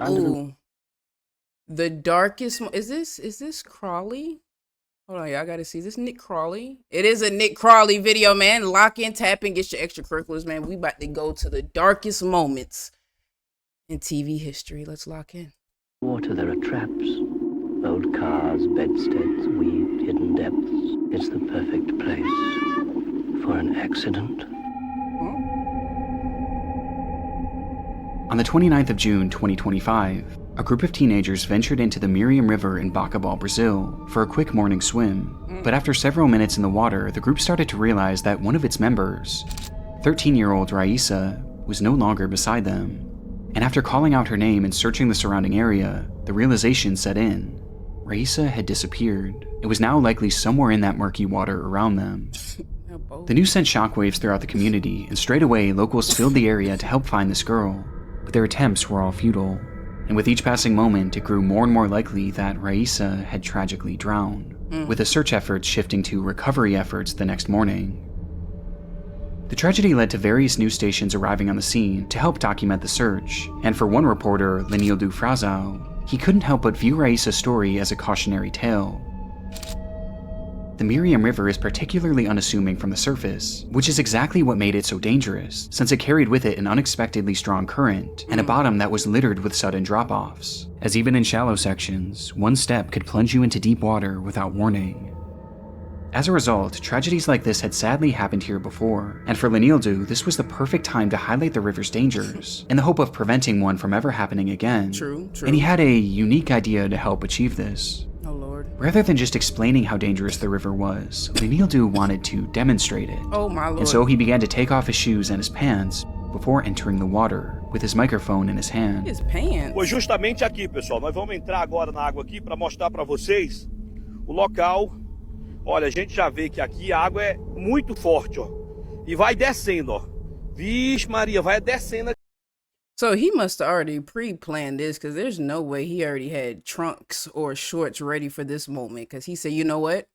Ooh, the darkest. Is this Crawley? Hold on, y'all gotta see this Nick Crawley. It is a Nick Crawley video, man. Lock in, tap in, get your extracurriculars, man. We about to go to the darkest moments in TV history. Let's lock in. Water, there are traps. Old cars, bedsteads, weaved, hidden depths. It's the perfect place for an accident. On the 29th of June, 2025, a group of teenagers ventured into the Miriam River in Bacabal, Brazil, for a quick morning swim. But after several minutes in the water, the group started to realize that one of its members, 13-year-old Raissa, was no longer beside them. And after calling out her name and searching the surrounding area, the realization set in. Raissa had disappeared. It was now likely somewhere in that murky water around them. The news sent shockwaves throughout the community, and straight away locals filled the area to help find this girl. But their attempts were all futile. And with each passing moment, it grew more and more likely that Raissa had tragically drowned, with the search efforts shifting to recovery efforts the next morning. The tragedy led to various news stations arriving on the scene to help document the search, and for one reporter, Lenildo Frazão, he couldn't help but view Raissa's story as a cautionary tale. The Miriam River is particularly unassuming from the surface, which is exactly what made it so dangerous, since it carried with it an unexpectedly strong current and a bottom that was littered with sudden drop-offs, as even in shallow sections, one step could plunge you into deep water without warning. As a result, tragedies like this had sadly happened here before, and for Lenildo, this was the perfect time to highlight the river's dangers, in the hope of preventing one from ever happening again. True. And he had a unique idea to help achieve this. Oh, Lord. Rather than just explaining how dangerous the river was, Lenildo wanted to demonstrate it. Oh, my Lord. And so he began to take off his shoes and his pants before entering the water, with his microphone in his hand. His pants. Pois justamente aqui, pessoal, nós vamos entrar agora na água aqui para mostrar para vocês o local. Olha, a gente já vê que aqui a água é muito forte, ó. E vai descendo, ó. Vixe Maria, vai descendo. So he must have already pre-planned this, because there's no way he already had trunks or shorts ready for this moment. Because he said, you know what?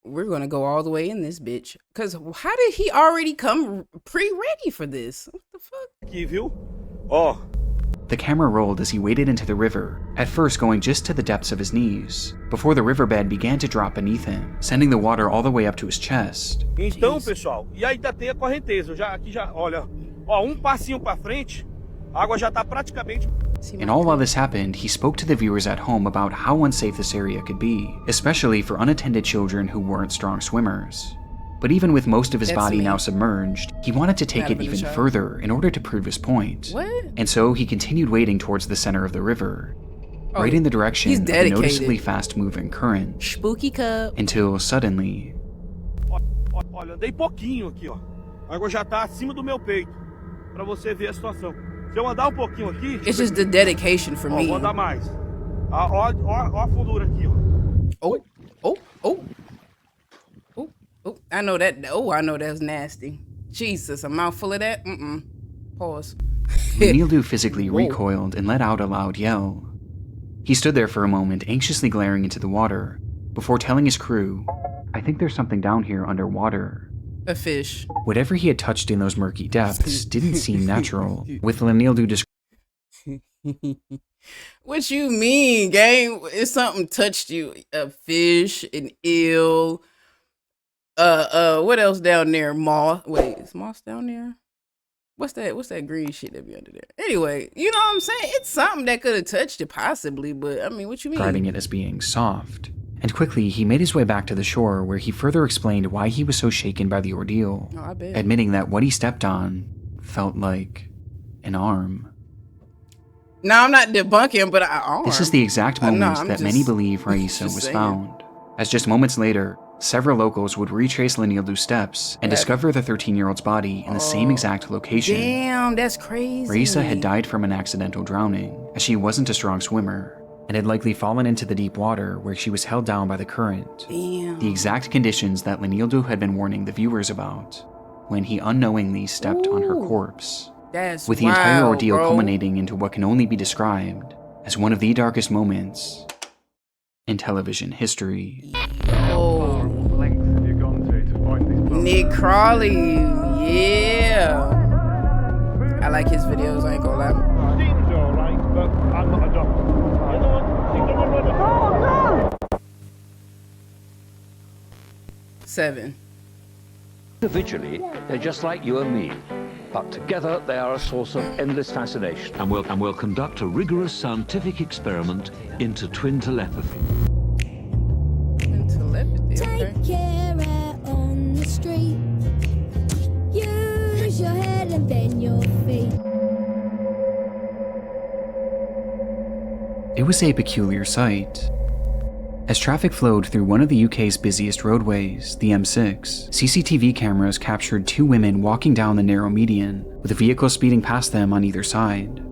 We're going to go all the way in this bitch. Because how did he already come pre-ready for this? What the fuck? Aqui, viu? Ó. The camera rolled as he waded into the river, at first going just to the depths of his knees, before the riverbed began to drop beneath him, sending the water all the way up to his chest. Então, pessoal, e ainda tem a correnteza. Aqui já, olha, ó, passinho para frente, a água já tá praticamente. And all while this happened, he spoke to the viewers at home about how unsafe this area could be, especially for unattended children who weren't strong swimmers. But even with most of his body now submerged, he wanted to take it even further in order to prove his point. What? And so he continued wading towards the center of the river, right in the direction of the noticeably fast-moving current. Spooky cup. Until suddenly... Olha, andei pouquinho aqui, ó. A água já tá acima do meu peito, para você ver a situação. Se eu andar pouquinho aqui... It's just the dedication for me. Vou andar mais. Ó a fundura aqui, ó. Oh. I know that. Oh, I know that's nasty. Jesus, a mouthful of that? Pause. Lenildo physically recoiled and let out a loud yell. He stood there for a moment, anxiously glaring into the water, before telling his crew, I think there's something down here underwater. A fish. Whatever he had touched in those murky depths didn't seem natural, with Lenildo What you mean, gang? If something touched you, a fish, an eel... what else down there? Moss. Wait, is moss down there? What's that green shit that be under there? Anyway, you know what I'm saying? It's something that could have touched it possibly, but I mean, what you mean? Describing it as being soft. And quickly, he made his way back to the shore where he further explained why he was so shaken by the ordeal, I bet. admitting that what he stepped on felt like an arm. No, I'm not debunking, but This is the exact moment that many believe Raissa was found. As just moments later, several locals would retrace Lenildo's steps and discover the 13-year-old's body in the same exact location. Damn, that's crazy. Raissa had died from an accidental drowning, as she wasn't a strong swimmer, and had likely fallen into the deep water where she was held down by the current. Damn. The exact conditions that Lenildo had been warning the viewers about, when he unknowingly stepped on her corpse. That's with the entire ordeal culminating into what can only be described as one of the darkest moments in television history. Oh, Nick Crawley, yeah. I like his videos, I ain't gonna lie. Seems alright, but I 7. Individually, they're just like you and me. But together, they are a source of endless fascination. And we'll conduct a rigorous scientific experiment into twin telepathy. Twin telepathy, okay. Take care out on the street. Use your head and then your feet. It was a peculiar sight. As traffic flowed through one of the UK's busiest roadways, the M6, CCTV cameras captured 2 women walking down the narrow median, with a vehicle speeding past them on either side.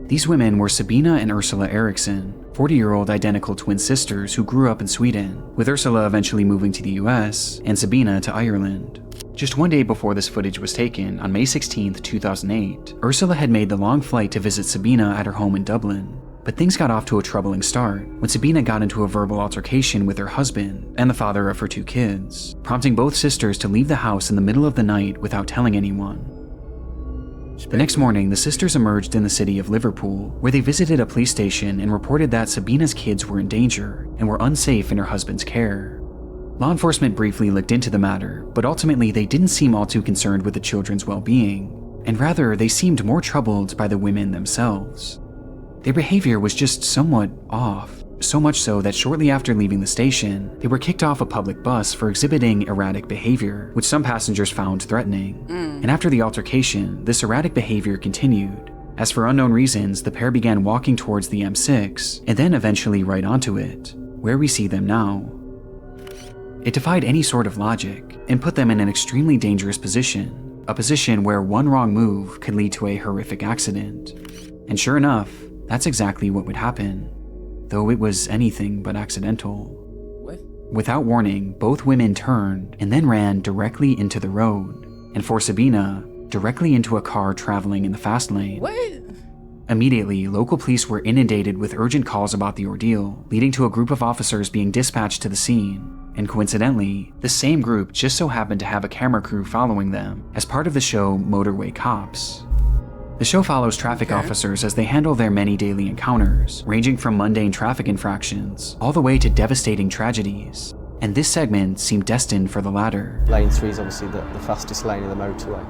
These women were Sabina and Ursula Eriksson, 40-year-old identical twin sisters who grew up in Sweden, with Ursula eventually moving to the US and Sabina to Ireland. Just one day before this footage was taken, on May 16, 2008, Ursula had made the long flight to visit Sabina at her home in Dublin. But things got off to a troubling start when Sabina got into a verbal altercation with her husband and the father of her 2 kids, prompting both sisters to leave the house in the middle of the night without telling anyone. The next morning, the sisters emerged in the city of Liverpool, where they visited a police station and reported that Sabina's kids were in danger and were unsafe in her husband's care. Law enforcement briefly looked into the matter, but ultimately they didn't seem all too concerned with the children's well-being, and rather they seemed more troubled by the women themselves. Their behavior was just somewhat off, so much so that shortly after leaving the station, they were kicked off a public bus for exhibiting erratic behavior, which some passengers found threatening. And after the altercation, this erratic behavior continued. As for unknown reasons, the pair began walking towards the M6, and then eventually right onto it, where we see them now. It defied any sort of logic, and put them in an extremely dangerous position, a position where one wrong move could lead to a horrific accident. And sure enough, that's exactly what would happen, though it was anything but accidental. What? Without warning, both women turned and then ran directly into the road, and for Sabina, directly into a car traveling in the fast lane. What? Immediately, local police were inundated with urgent calls about the ordeal, leading to a group of officers being dispatched to the scene. And coincidentally, the same group just so happened to have a camera crew following them as part of the show Motorway Cops. The show follows traffic officers as they handle their many daily encounters, ranging from mundane traffic infractions all the way to devastating tragedies. And this segment seemed destined for the latter. Lane 3 is obviously the fastest lane in the motorway.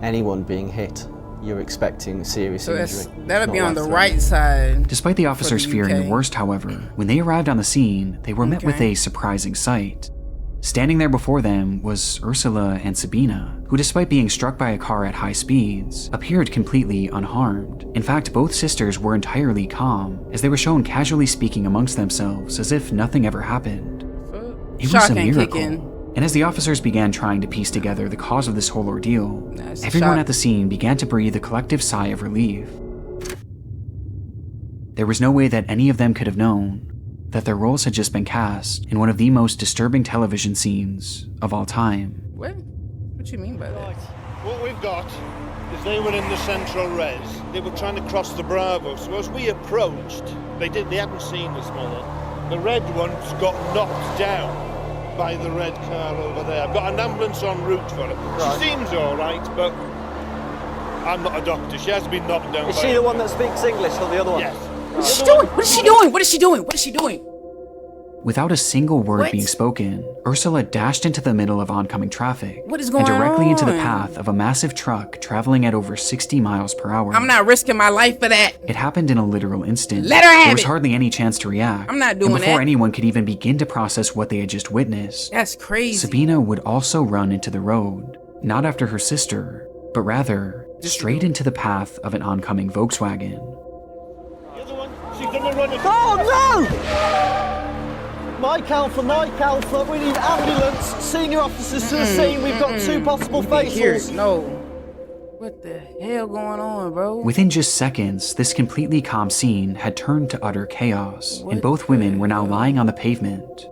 Anyone being hit, you're expecting serious injury. That'll be on the right side. Despite the officers fearing the worst, however, when they arrived on the scene, they were met with a surprising sight. Standing there before them was Ursula and Sabina, who despite being struck by a car at high speeds, appeared completely unharmed. In fact, both sisters were entirely calm, as they were shown casually speaking amongst themselves as if nothing ever happened. It was a miracle. And as the officers began trying to piece together the cause of this whole ordeal, everyone at the scene began to breathe a collective sigh of relief. There was no way that any of them could have known that their roles had just been cast in one of the most disturbing television scenes of all time. What? What you mean by that? Right. What we've got is they were in the central res. They were trying to cross the Bravo. So as we approached, they hadn't seen us, mother. The red one's got knocked down by the red car over there. I've got an ambulance en route for her. Right. She seems all right, but I'm not a doctor. She has been knocked down. Is she the one that speaks English or the other one? Yes. What is she doing? What is she doing? What is she doing? What is she doing? Without a single word being spoken, Ursula dashed into the middle of oncoming traffic. What is going on? And directly into the path of a massive truck traveling at over 60 miles per hour. I'm not risking my life for that. It happened in a literal instant. Let her have There was it. hardly any chance to react. I'm not doing and before that. anyone could even begin to process what they had just witnessed, That's crazy. Sabina would also run into the road, not after her sister, but rather straight into the path of an oncoming Volkswagen. The other one, she's gonna run it. Oh no! Mike Alpha, we need ambulance, senior officers to the scene, we've got 2 possible fatals. No. What the hell going on, bro? Within just seconds, this completely calm scene had turned to utter chaos, and both women were now lying on the pavement.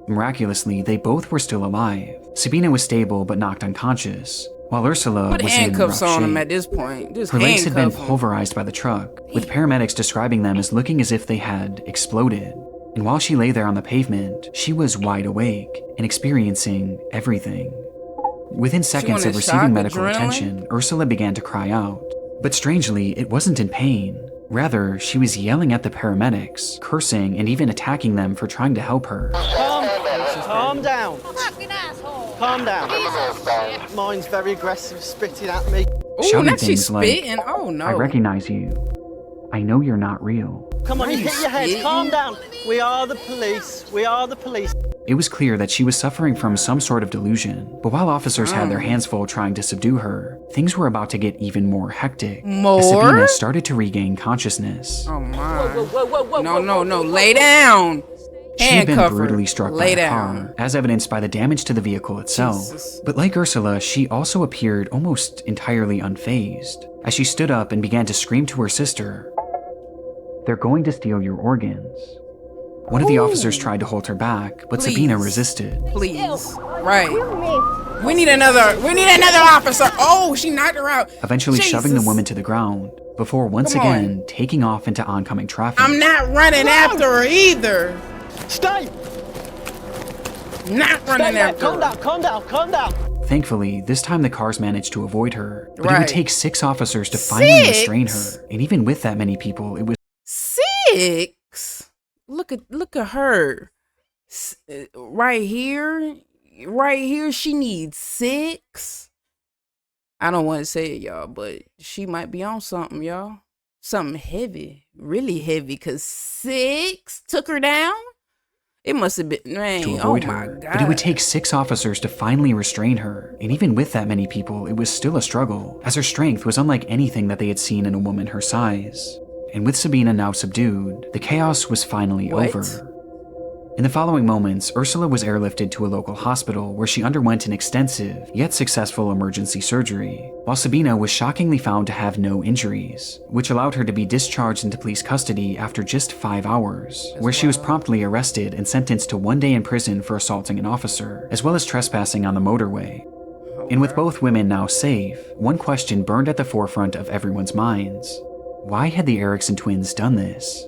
Miraculously, they both were still alive. Sabina was stable but knocked unconscious, while Ursula Put was in handcuffs rough on shape. him at this point. Just Her legs had been handcuff him. pulverized by the truck, with paramedics describing them as looking as if they had exploded. And while she lay there on the pavement, she was wide awake and experiencing everything. Within seconds of receiving medical attention, Ursula began to cry out. But strangely, it wasn't in pain. Rather, she was yelling at the paramedics, cursing and even attacking them for trying to help her. Calm down. Fucking asshole. Calm down. Jesus. Mine's very aggressive, spitting at me. Ooh, Shouting now she's things like, spitting. Oh no. I recognize you. I know you're not real. Come on, you Nice hit your head. spitting. Calm down. We are the police. We are the police. It was clear that she was suffering from some sort of delusion, but while officers had their hands full trying to subdue her, things were about to get even more hectic. More? As Sabina started to regain consciousness. Oh my. No. Lay down. She had been Handcuff her. brutally struck Lay by a down. car, as evidenced by the damage to the vehicle itself. Jesus. But like Ursula, she also appeared almost entirely unfazed, as she stood up and began to scream to her sister, "They're going to steal your organs." One of the officers tried to hold her back, but Please. Sabina resisted. Please. Right. We need another officer. Oh, she knocked her out. Eventually shoving the Jesus. woman to the ground, before once Come on. again taking off into oncoming traffic. I'm not running after her either. Stay. Not Stay running there. after Calm her. down. Calm down. Calm down. Thankfully, this time the cars managed to avoid her, but it Right. would take 6 officers to finally 6? restrain her. And even with that many people, it was 6. Look at her. Right here. She needs 6. I don't want to say it, y'all, but she might be on something, y'all. Something heavy, really heavy, because 6 took her down. It must have been, man, to oh avoid my her. God. But it would take 6 officers to finally restrain her, and even with that many people, it was still a struggle, as her strength was unlike anything that they had seen in a woman her size. And with Sabina now subdued, the chaos was finally What? over. In the following moments, Ursula was airlifted to a local hospital where she underwent an extensive, yet successful emergency surgery, while Sabina was shockingly found to have no injuries, which allowed her to be discharged into police custody after just 5 hours, where she was promptly arrested and sentenced to 1 day in prison for assaulting an officer, as well as trespassing on the motorway. And with both women now safe, one question burned at the forefront of everyone's minds. Why had the Erickson twins done this?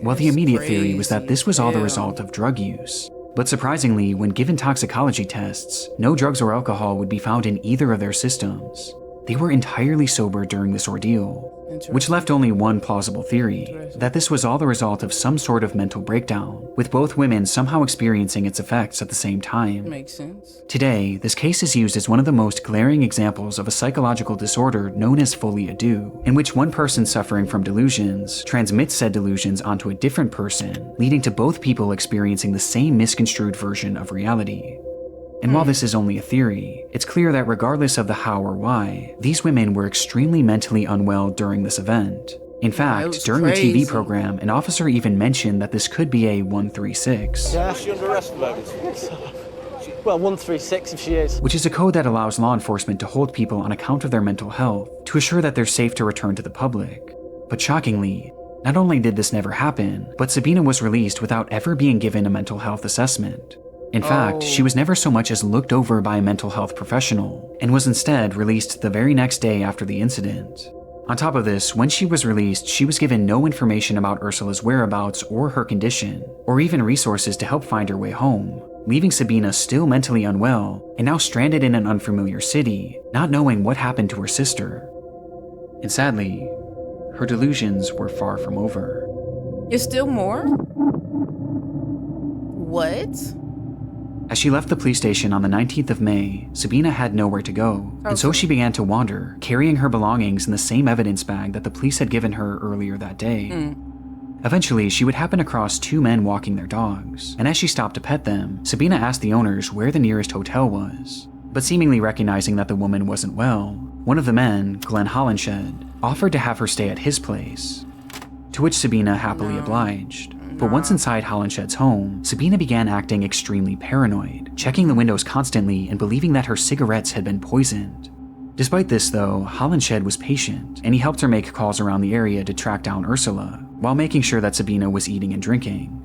Well, the immediate theory was that this was all the result of drug use. But surprisingly, when given toxicology tests, no drugs or alcohol would be found in either of their systems. They were entirely sober during this ordeal, which left only one plausible theory, that this was all the result of some sort of mental breakdown, with both women somehow experiencing its effects at the same time. Makes sense. Today, this case is used as one of the most glaring examples of a psychological disorder known as folie à deux, in which one person suffering from delusions transmits said delusions onto a different person, leading to both people experiencing the same misconstrued version of reality. And while this is only a theory, it's clear that regardless of the how or why, these women were extremely mentally unwell during this event. In fact, was during the TV crazy. program, an officer even mentioned that this could be a 136. Yeah. Is she under arrest at the moment? Well, 136 if she is. Which is a code that allows law enforcement to hold people on account of their mental health to assure that they're safe to return to the public. But shockingly, not only did this never happen, but Sabina was released without ever being given a mental health assessment. In fact, she was never so much as looked over by a mental health professional, and was instead released the very next day after the incident. On top of this, when she was released, she was given no information about Ursula's whereabouts or her condition, or even resources to help find her way home, leaving Sabina still mentally unwell and now stranded in an unfamiliar city, not knowing what happened to her sister. And sadly, her delusions were far from over. There's still more? What? As she left the police station on the 19th of May, Sabina had nowhere to go, and so she began to wander, carrying her belongings in the same evidence bag that the police had given her earlier that day. Eventually, she would happen across 2 men walking their dogs, and as she stopped to pet them, Sabina asked the owners where the nearest hotel was. But seemingly recognizing that the woman wasn't well, one of the men, Glenn Hollenshed, offered to have her stay at his place, to which Sabina happily obliged. But once inside Hollenshed's home, Sabina began acting extremely paranoid, checking the windows constantly and believing that her cigarettes had been poisoned. Despite this though, Hollenshed was patient, and he helped her make calls around the area to track down Ursula, while making sure that Sabina was eating and drinking.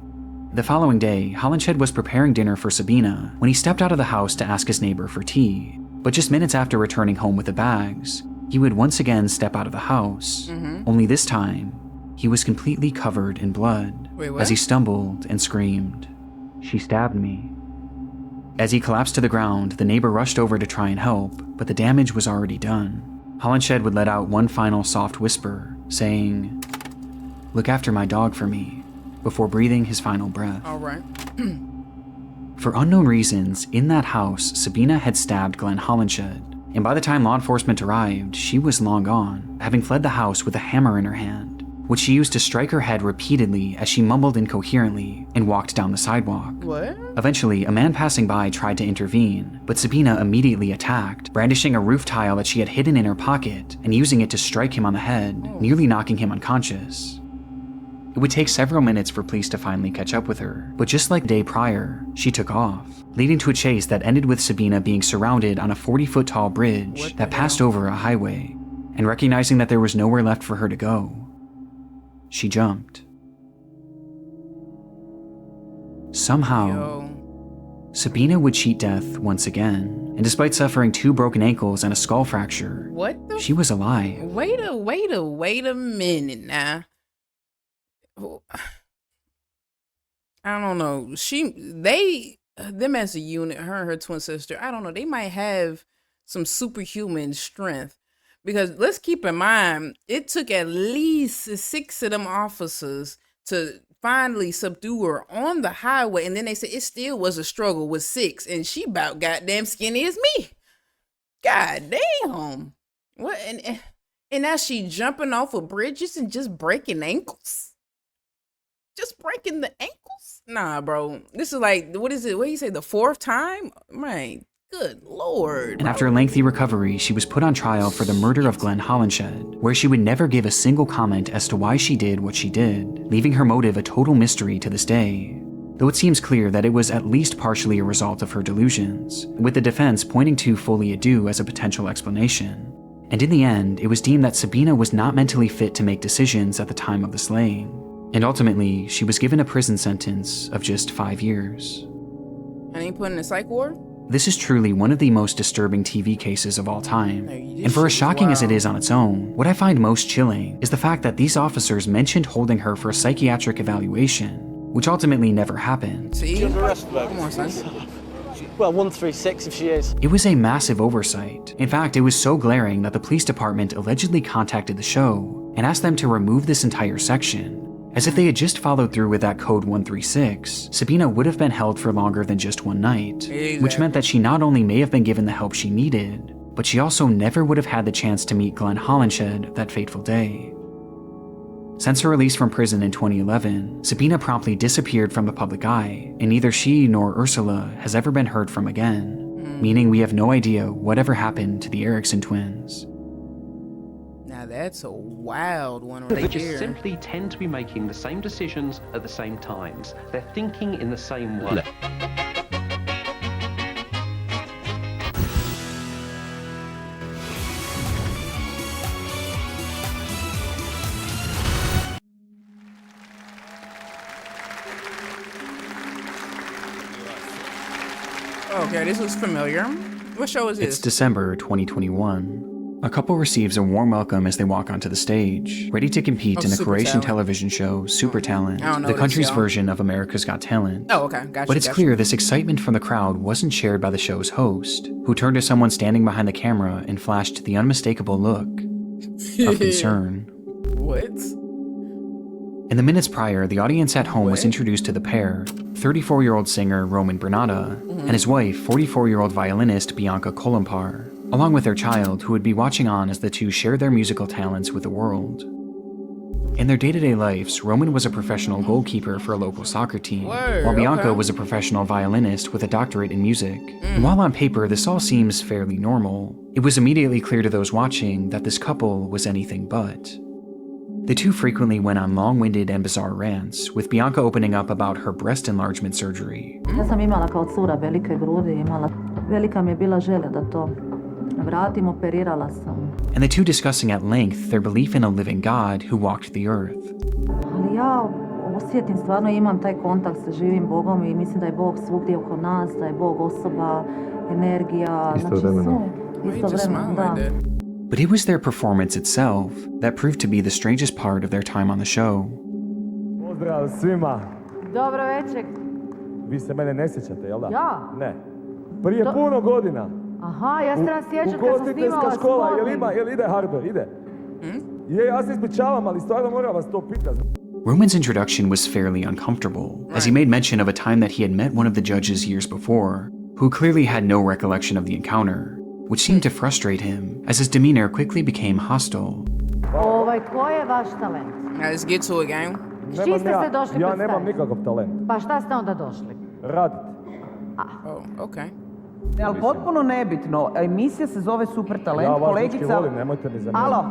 The following day, Hollenshed was preparing dinner for Sabina when he stepped out of the house to ask his neighbor for tea. But just minutes after returning home with the bags, he would once again step out of the house, only this time, he was completely covered in blood. Wait, what? As he stumbled and screamed, "She stabbed me." As he collapsed to the ground, the neighbor rushed over to try and help, but the damage was already done. Hollenshed would let out one final soft whisper, saying, "Look after my dog for me," before breathing his final breath. All right. For unknown reasons, in that house, Sabina had stabbed Glenn Hollinshed, and by the time law enforcement arrived, she was long gone, having fled the house with a hammer in her hand, which she used to strike her head repeatedly as she mumbled incoherently and walked down the sidewalk. What? Eventually, a man passing by tried to intervene, but Sabina immediately attacked, brandishing a roof tile that she had hidden in her pocket and using it to strike him on the head, nearly knocking him unconscious. It would take several minutes for police to finally catch up with her, but just like the day prior, she took off, leading to a chase that ended with Sabina being surrounded on a 40-foot tall bridge that passed over a highway, and recognizing that there was nowhere left for her to go, she jumped. Somehow, Sabina would cheat death once again, and despite suffering 2 broken ankles and a skull fracture, she was alive. Wait a minute now. I don't know. Them as a unit, her and her twin sister, I don't know, they might have some superhuman strength. Because let's keep in mind, it took at least 6 of them officers to finally subdue her on the highway. And then they said it still was a struggle with 6. And she about goddamn skinny as me. God damn. What? And now she jumping off of bridges and just breaking ankles? Just breaking the ankles? Nah, bro. This is like, what is it? What do you say? The 4th time? Man, good Lord. And after a lengthy recovery, she was put on trial for the murder of Glenn Hollinshed, where she would never give a single comment as to why she did what she did, leaving her motive a total mystery to this day. Though it seems clear that it was at least partially a result of her delusions, with the defense pointing to folie à deux as a potential explanation. And in the end, it was deemed that Sabina was not mentally fit to make decisions at the time of the slaying. And ultimately, she was given a prison sentence of just 5 years. And he put in a psych ward? This is truly one of the most disturbing TV cases of all time. And for as shocking as it is on its own, what I find most chilling is the fact that these officers mentioned holding her for a psychiatric evaluation, which ultimately never happened. See? Come on, son. Well, 136 if she is. It was a massive oversight. In fact, it was so glaring that the police department allegedly contacted the show and asked them to remove this entire section. As if they had just followed through with that code 136, Sabina would have been held for longer than just one night, which meant that she not only may have been given the help she needed, but she also never would have had the chance to meet Glenn Hollinshed that fateful day. Since her release from prison in 2011, Sabina promptly disappeared from the public eye, and neither she nor Ursula has ever been heard from again, meaning we have no idea whatever happened to the Erickson twins. Now that's a wild one right They just there. simply tend to be making the same decisions at the same times. They're thinking in the same way. Okay, this was familiar. What show is this? It's December 2021. A couple receives a warm welcome as they walk onto the stage, ready to compete in the Croatian television show Super Talent, the country's version of America's Got Talent. Oh, okay, gotcha. But it's clear this excitement from the crowd wasn't shared by the show's host, who turned to someone standing behind the camera and flashed the unmistakable look of concern. What? In the minutes prior, the audience at home was introduced to the pair, 34-year-old singer Roman Bernata and his wife, 44-year-old violinist Bianca Kolumpar, along with their child, who would be watching on as the two shared their musical talents with the world. In their day-to-day lives, Roman was a professional goalkeeper for a local soccer team, while Bianca was a professional violinist with a doctorate in music. And while on paper this all seems fairly normal, it was immediately clear to those watching that this couple was anything but. The two frequently went on long-winded and bizarre rants, with Bianca opening up about her breast enlargement surgery. Ja sam imala kao cura velike grudi, velika mi je bila želja da to vratim, operirala sam. And the two discussing at length their belief in a living God who walked the earth. Ali ja osjetim, stvarno imam taj kontakt sa živim Bogom i mislim da je Bog svugdje oko nas, da je Bog osoba, energija, znači sve. Istovremeno, da. But it was their performance itself that proved to be the strangest part of their time on the show. Pozdrav svima. Dobro večer. Vi se mene ne sjećate, jel da? Ja? Ne. Prije puno godina. Aha, ja se nas sjećam kad sam snimala škola, jel ide hardware, ide? Je, ja se ispričavam, ali stvarno moram vas to pitati. Roman's introduction was fairly uncomfortable, as he made mention of a time that he had met one of the judges years before, who clearly had no recollection of the encounter, which seemed to frustrate him, as his demeanor quickly became hostile. Ko je vaš talent? Now let's get to it, gang. S čim ste se došli Ja nemam predstaviti? nikakav talent. Pa šta ste onda došli? Radit. Oh, okay. Ali potpuno nebitno, emisija se zove Super talent, Ja vas kolegica... dečki volim, nemojte mi zamjeriti. Alo,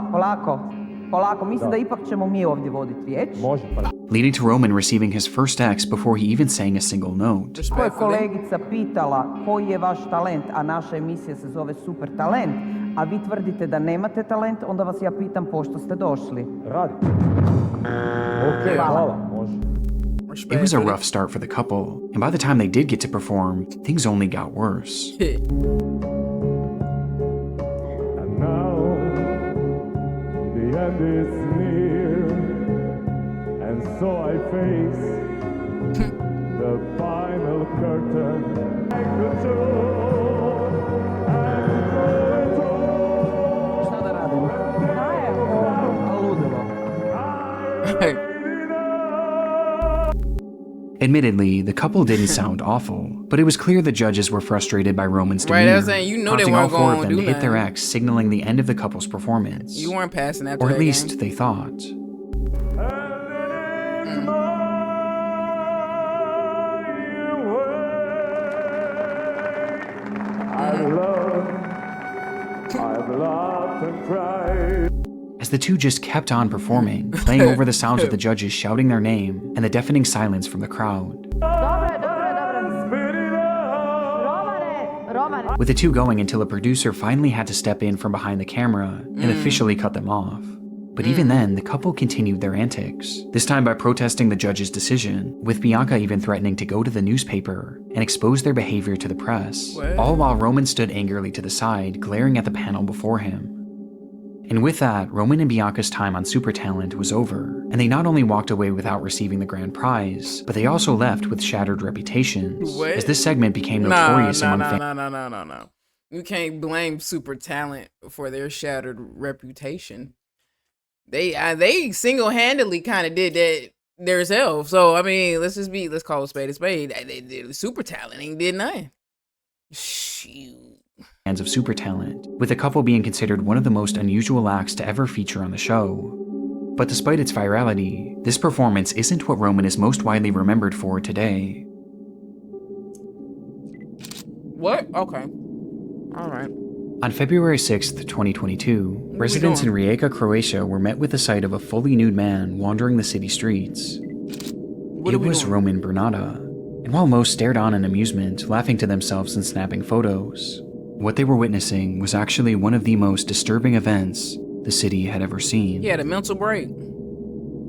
polako, mislim da ipak ćemo mi ovdje voditi riječ. Može, pa. Leading to Roman receiving his first X before he even sang a single note. Ko je kolegica pitala koji je vaš talent, a naša emisija se zove Super talent, a vi tvrdite da nemate talent, onda vas ja pitam pošto ste došli. Radit. Okej, hvala, može. It was a rough start for the couple, and by the time they did get to perform, things only got worse. And now, the end is near, and so I face the final curtain. Šta da radim? Ludilo. Admittedly, the couple didn't sound awful, but it was clear the judges were frustrated by Roman's Right, demeanor, I was saying, you know they prompting all weren't four of gonna them do to hit their nothing. X, signaling the end of the couple's performance. You weren't passing after Or that at least game. they thought. I've laughed and cried. As the two just kept on performing, playing over the sounds of the judges shouting their name and the deafening silence from the crowd. Romane! With the two going until a producer finally had to step in from behind the camera and officially cut them off. But even then, the couple continued their antics, this time by protesting the judge's decision, with Bianca even threatening to go to the newspaper and expose their behavior to the press, all while Roman stood angrily to the side, glaring at the panel before him. And with that, Roman and Bianca's time on Super Talent was over, and they not only walked away without receiving the grand prize, but they also left with shattered reputations, as this segment became notorious among fans. No. You can't blame Super Talent for their shattered reputation. They single-handedly kind of did that themselves. So, I mean, let's call a spade a spade. They Super Talent ain't did nothing. Shoot. Fans of Super Talent, with the couple being considered one of the most unusual acts to ever feature on the show. But despite its virality, this performance isn't what Roman is most widely remembered for today. What? Okay. All right. On February 6th, 2022, residents in Rijeka, Croatia were met with the sight of a fully nude man wandering the city streets. It was Roman Bernata, and while most stared on in amusement, laughing to themselves and snapping photos, what they were witnessing was actually one of the most disturbing events the city had ever seen. He had a mental break.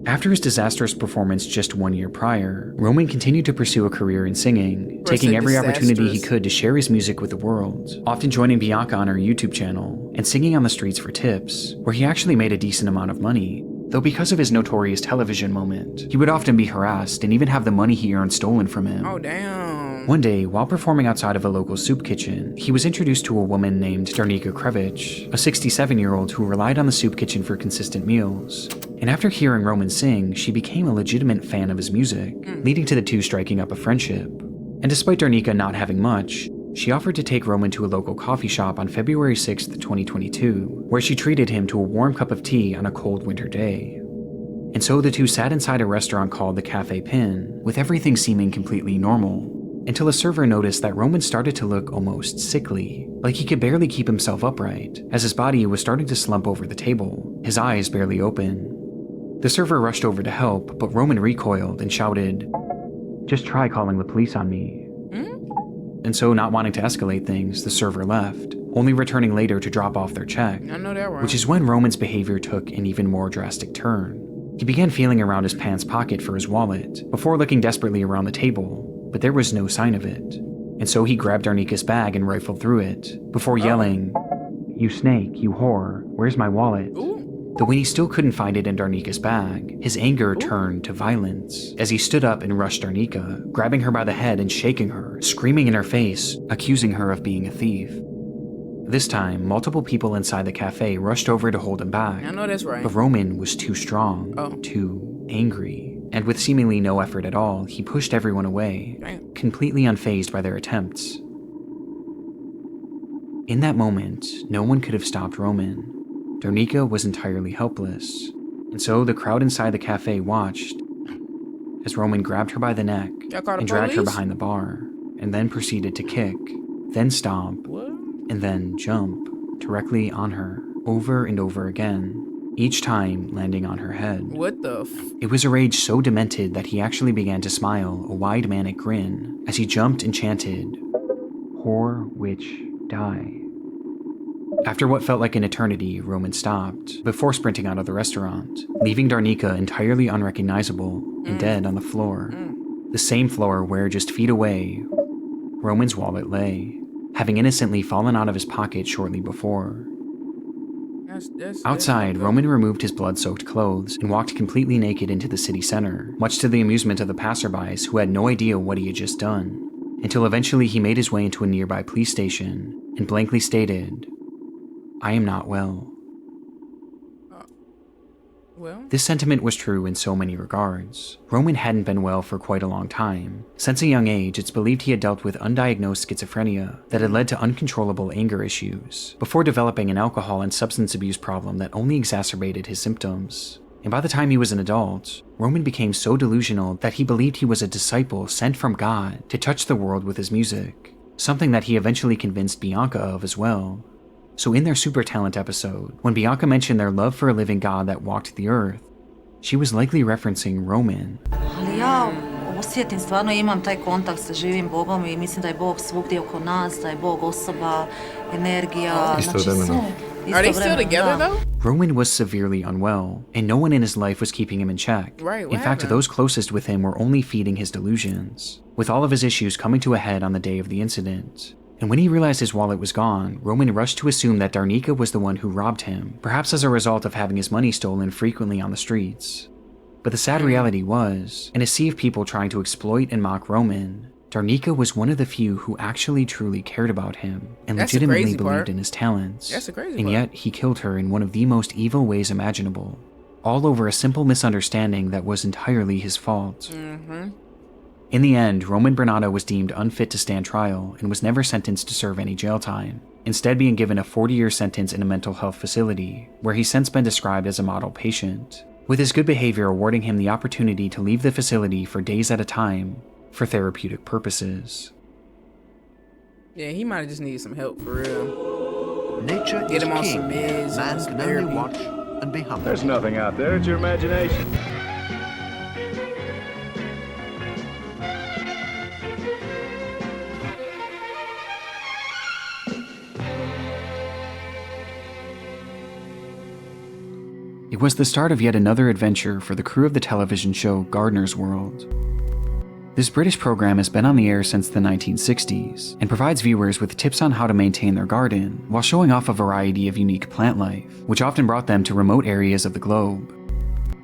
After his disastrous performance just 1 year prior, Roman continued to pursue a career in singing, taking every opportunity he could to share his music with the world, often joining Bianca on her YouTube channel, and singing on the streets for tips, where he actually made a decent amount of money. Though because of his notorious television moment, he would often be harassed and even have the money he earned stolen from him. Oh, damn. One day, while performing outside of a local soup kitchen, he was introduced to a woman named Darnika Krevich, a 67-year-old who relied on the soup kitchen for consistent meals. And after hearing Roman sing, she became a legitimate fan of his music, leading to the two striking up a friendship. And despite Darnika not having much, she offered to take Roman to a local coffee shop on February 6th, 2022, where she treated him to a warm cup of tea on a cold winter day. And so the two sat inside a restaurant called the Cafe Pin, with everything seeming completely normal, until a server noticed that Roman started to look almost sickly, like he could barely keep himself upright, as his body was starting to slump over the table, his eyes barely open. The server rushed over to help, but Roman recoiled and shouted, "Just try calling the police on me." And so, not wanting to escalate things, the server left, only returning later to drop off their check, I know that right. which is when Roman's behavior took an even more drastic turn. He began feeling around his pants pocket for his wallet, before looking desperately around the table, but there was no sign of it. And so he grabbed Darnika's bag and rifled through it, before yelling, "You snake, you whore, where's my wallet?" Though when he still couldn't find it in Darnika's bag, his anger turned to violence, as he stood up and rushed Darnika, grabbing her by the head and shaking her, screaming in her face, accusing her of being a thief. This time, multiple people inside the cafe rushed over to hold him back. I know that's right. But Roman was too strong, too angry. and with seemingly no effort at all, he pushed everyone away, completely unfazed by their attempts. In that moment, no one could have stopped Roman. Darnika was entirely helpless, and so the crowd inside the cafe watched as Roman grabbed her by the neck and dragged her behind the bar, and then proceeded to kick, then stomp, and then jump directly on her over and over again, each time landing on her head. What the It was a rage so demented that he actually began to smile a wide manic grin as he jumped and chanted, "Whore, witch, die." After what felt like an eternity, Roman stopped, before sprinting out of the restaurant, leaving Darnika entirely unrecognizable and dead on the floor. The same floor where, just feet away, Roman's wallet lay, having innocently fallen out of his pocket shortly before. Outside, Roman removed his blood-soaked clothes and walked completely naked into the city center, much to the amusement of the passerbys who had no idea what he had just done, until eventually he made his way into a nearby police station and blankly stated, "I am not well." This sentiment was true in so many regards. Roman hadn't been well for quite a long time. Since a young age, it's believed he had dealt with undiagnosed schizophrenia that had led to uncontrollable anger issues, before developing an alcohol and substance abuse problem that only exacerbated his symptoms. And by the time he was an adult, Roman became so delusional that he believed he was a disciple sent from God to touch the world with his music, something that he eventually convinced Bianca of as well. So in their Super Talent episode, when Bianca mentioned their love for a living God that walked the earth, she was likely referencing Roman. Ali ja osjetim, stvarno imam taj kontakt sa živim Bogom I mislim da je Bog svugdje oko nas, da je Bog osoba, energija, znači sve. Are they still together though? Roman was severely unwell, and no one in his life was keeping him in check. Right, in fact, those closest with him were only feeding his delusions, with all of his issues coming to a head on the day of the incident. And when he realized his wallet was gone, Roman rushed to assume that Darnika was the one who robbed him, perhaps as a result of having his money stolen frequently on the streets. But the sad reality was, in a sea of people trying to exploit and mock Roman, Darnika was one of the few who actually truly cared about him and legitimately believed in his talents. That's the crazy part. And yet, he killed her in one of the most evil ways imaginable, all over a simple misunderstanding that was entirely his fault. In the end, Roman Bernardo was deemed unfit to stand trial and was never sentenced to serve any jail time, instead being given a 40-year sentence in a mental health facility, where he's since been described as a model patient, with his good behavior awarding him the opportunity to leave the facility for days at a time for therapeutic purposes. Yeah, he might have just needed some help for real. Nature Get is him on king. some meds, Man some can only therapy. watch and be humble. There's nothing out there. It's your imagination. It was the start of yet another adventure for the crew of the television show Gardener's World. This British program has been on the air since the 1960s and provides viewers with tips on how to maintain their garden while showing off a variety of unique plant life, which often brought them to remote areas of the globe.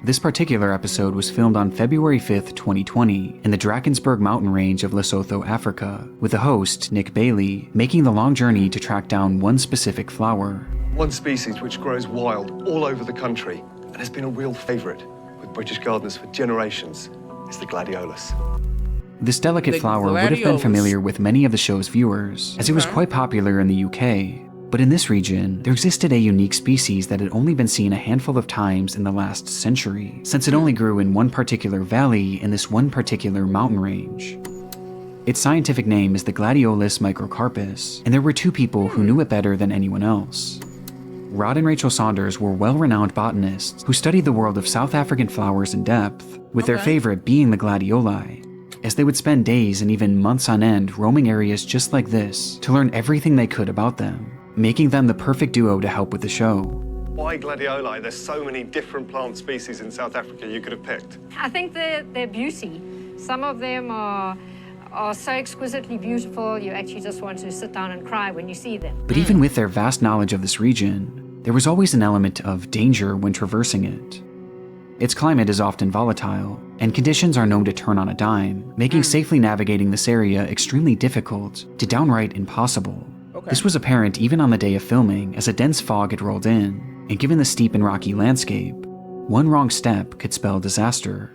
This particular episode was filmed on February 5th, 2020 in the Drakensberg mountain range of Lesotho, Africa, with the host, Nick Bailey, making the long journey to track down one specific flower. One species which grows wild all over the country and has been a real favourite with British gardeners for generations is the gladiolus. This delicate flower would have been familiar with many of the show's viewers, as it was quite popular in the UK. But in this region, there existed a unique species that had only been seen a handful of times in the last century, since it only grew in one particular valley in this one particular mountain range. Its scientific name is the Gladiolus microcarpus, and there were two people who knew it better than anyone else. Rod and Rachel Saunders were well-renowned botanists who studied the world of South African flowers in depth, with their favorite being the gladioli, as they would spend days and even months on end roaming areas just like this to learn everything they could about them, making them the perfect duo to help with the show. Why gladioli? There's so many different plant species in South Africa you could have picked. I think their beauty. Some of them are so exquisitely beautiful, you actually just want to sit down and cry when you see them. But even with their vast knowledge of this region, there was always an element of danger when traversing it. Its climate is often volatile, and conditions are known to turn on a dime, making safely navigating this area extremely difficult to downright impossible. This was apparent even on the day of filming, as a dense fog had rolled in, and given the steep and rocky landscape, one wrong step could spell disaster.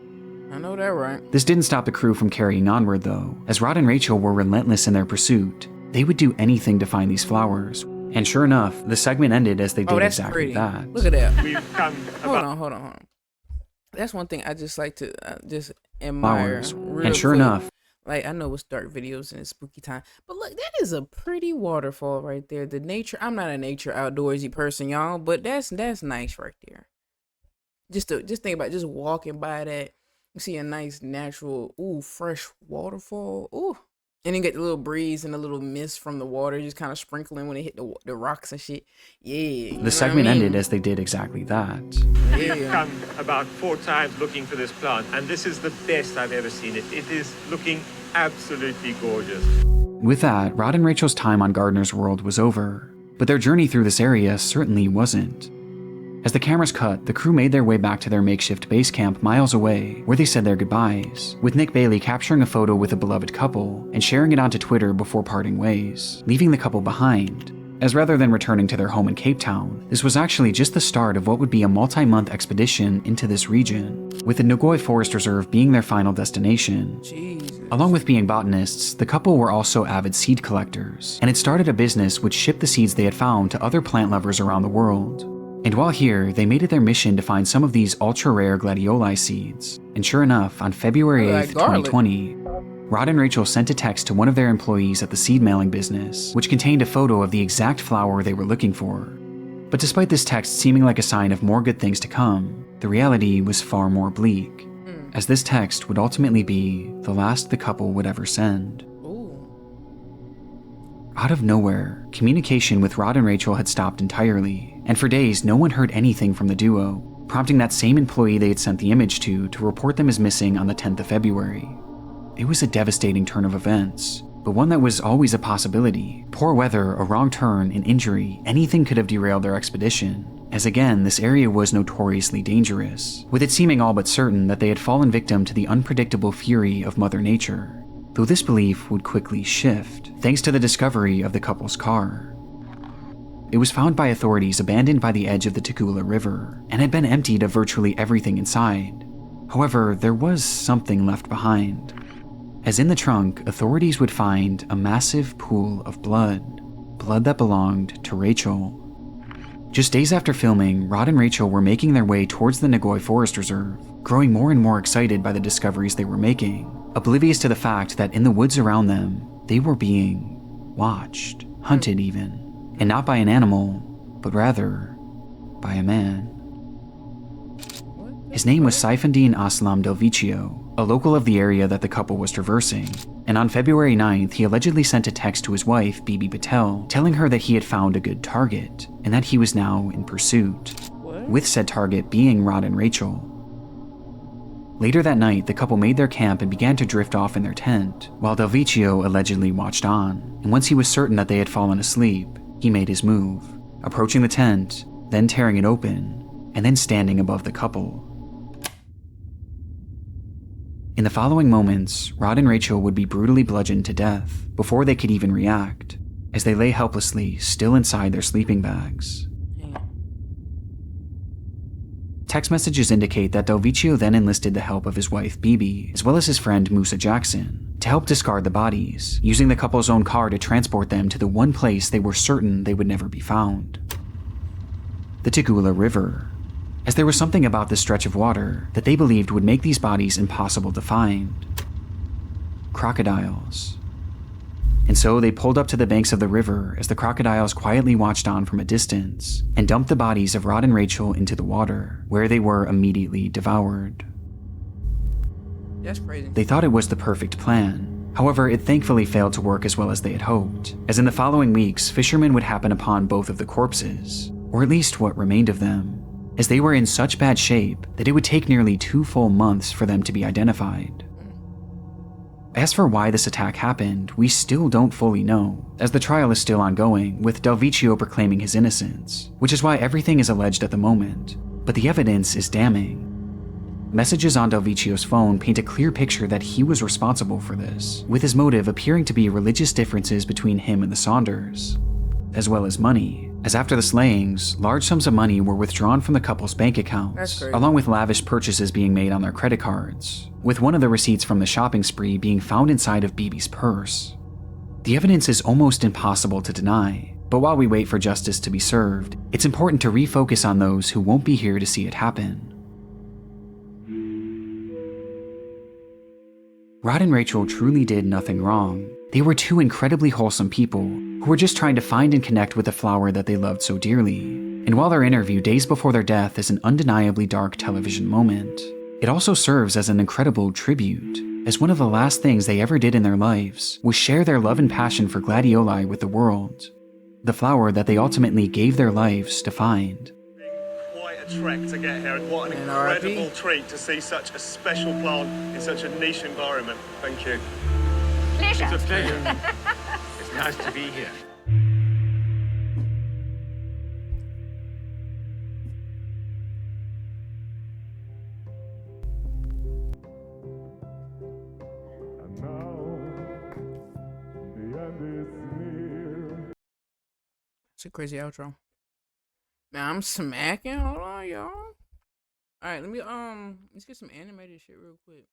that right. This didn't stop the crew from carrying onward, though. As Rod and Rachel were relentless in their pursuit, they would do anything to find these flowers. And sure enough, the segment ended as they did exactly that. Look at that. We've come Hold on. That's one thing I just like to just admire. Flowers. Real And sure quick. enough, Like, I know it's dark videos and it's spooky time, but look, that is a pretty waterfall right there. The nature, I'm not a nature outdoorsy person, y'all, but that's nice right there. Just think about just walking by that, you see a nice natural, fresh waterfall, and then get the little breeze and the little mist from the water just kind of sprinkling when it hit the rocks and shit. Yeah. the segment ended as they did exactly that. We've come about 4 times looking for this plant, and this is the best I've ever seen it. It is looking absolutely gorgeous. With that, Rod and Rachel's time on Gardener's World was over, but their journey through this area certainly wasn't. As the cameras cut, the crew made their way back to their makeshift base camp miles away, where they said their goodbyes, with Nick Bailey capturing a photo with a beloved couple and sharing it onto Twitter before parting ways, leaving the couple behind. As rather than returning to their home in Cape Town, this was actually just the start of what would be a multi-month expedition into this region, with the Nagoy Forest Reserve being their final destination. Jesus. Along with being botanists, the couple were also avid seed collectors, and had started a business which shipped the seeds they had found to other plant lovers around the world. And while here, they made it their mission to find some of these ultra-rare gladioli seeds. And sure enough, on February 8th, 2020, Rod and Rachel sent a text to one of their employees at the seed mailing business, which contained a photo of the exact flower they were looking for. But despite this text seeming like a sign of more good things to come, the reality was far more bleak, as this text would ultimately be the last the couple would ever send. Out of nowhere, communication with Rod and Rachel had stopped entirely, and for days no one heard anything from the duo, prompting that same employee they had sent the image to report them as missing on the 10th of February. It was a devastating turn of events, but one that was always a possibility. Poor weather, a wrong turn, an injury, anything could have derailed their expedition, as again, this area was notoriously dangerous, with it seeming all but certain that they had fallen victim to the unpredictable fury of Mother Nature. Though this belief would quickly shift, thanks to the discovery of the couple's car. It was found by authorities abandoned by the edge of the Tugela River, and had been emptied of virtually everything inside. However, there was something left behind. As in the trunk, authorities would find a massive pool of blood that belonged to Rachel. Just days after filming, Rod and Rachel were making their way towards the Nagoy Forest Reserve, growing more and more excited by the discoveries they were making, oblivious to the fact that in the woods around them, they were being watched, hunted even, and not by an animal, but rather by a man. His name was Saifandine Aslam Delvicio, a local of the area that the couple was traversing, and on February 9th, he allegedly sent a text to his wife, Bibi Patel, telling her that he had found a good target, and that he was now in pursuit, with said target being Rod and Rachel. Later that night, the couple made their camp and began to drift off in their tent, while Delvicio allegedly watched on, and once he was certain that they had fallen asleep, he made his move, approaching the tent, then tearing it open, and then standing above the couple. In the following moments, Rod and Rachel would be brutally bludgeoned to death before they could even react, as they lay helplessly, still inside their sleeping bags. Text messages indicate that Delvicio then enlisted the help of his wife Bibi, as well as his friend Musa Jackson, to help discard the bodies, using the couple's own car to transport them to the one place they were certain they would never be found: the Tugela River, as there was something about this stretch of water that they believed would make these bodies impossible to find: crocodiles. And so they pulled up to the banks of the river as the crocodiles quietly watched on from a distance and dumped the bodies of Rod and Rachel into the water, where they were immediately devoured. That's crazy. They thought it was the perfect plan. However, it thankfully failed to work as well as they had hoped, as in the following weeks, fishermen would happen upon both of the corpses, or at least what remained of them, as they were in such bad shape that it would take nearly 2 full months for them to be identified. As for why this attack happened, we still don't fully know, as the trial is still ongoing, with Delvicio proclaiming his innocence, which is why everything is alleged at the moment, but the evidence is damning. Messages on Delvicio's phone paint a clear picture that he was responsible for this, with his motive appearing to be religious differences between him and the Saunders, as well as money. as after the slayings, large sums of money were withdrawn from the couple's bank accounts, along with lavish purchases being made on their credit cards, with one of the receipts from the shopping spree being found inside of Bibi's purse. The evidence is almost impossible to deny, but while we wait for justice to be served, it's important to refocus on those who won't be here to see it happen. Rod and Rachel truly did nothing wrong. They were two incredibly wholesome people who were just trying to find and connect with the flower that they loved so dearly. And while their interview days before their death is an undeniably dark television moment, it also serves as an incredible tribute, as one of the last things they ever did in their lives was share their love and passion for gladioli with the world, the flower that they ultimately gave their lives to find. Quite a trek to get here, and what an incredible treat to see such a special plant in such a niche environment. Thank you. Pleasure. It's a pleasure. It's nice to be here. It's a crazy outro. Now I'm smacking. Hold on, y'all. All right, let's get some animated shit real quick.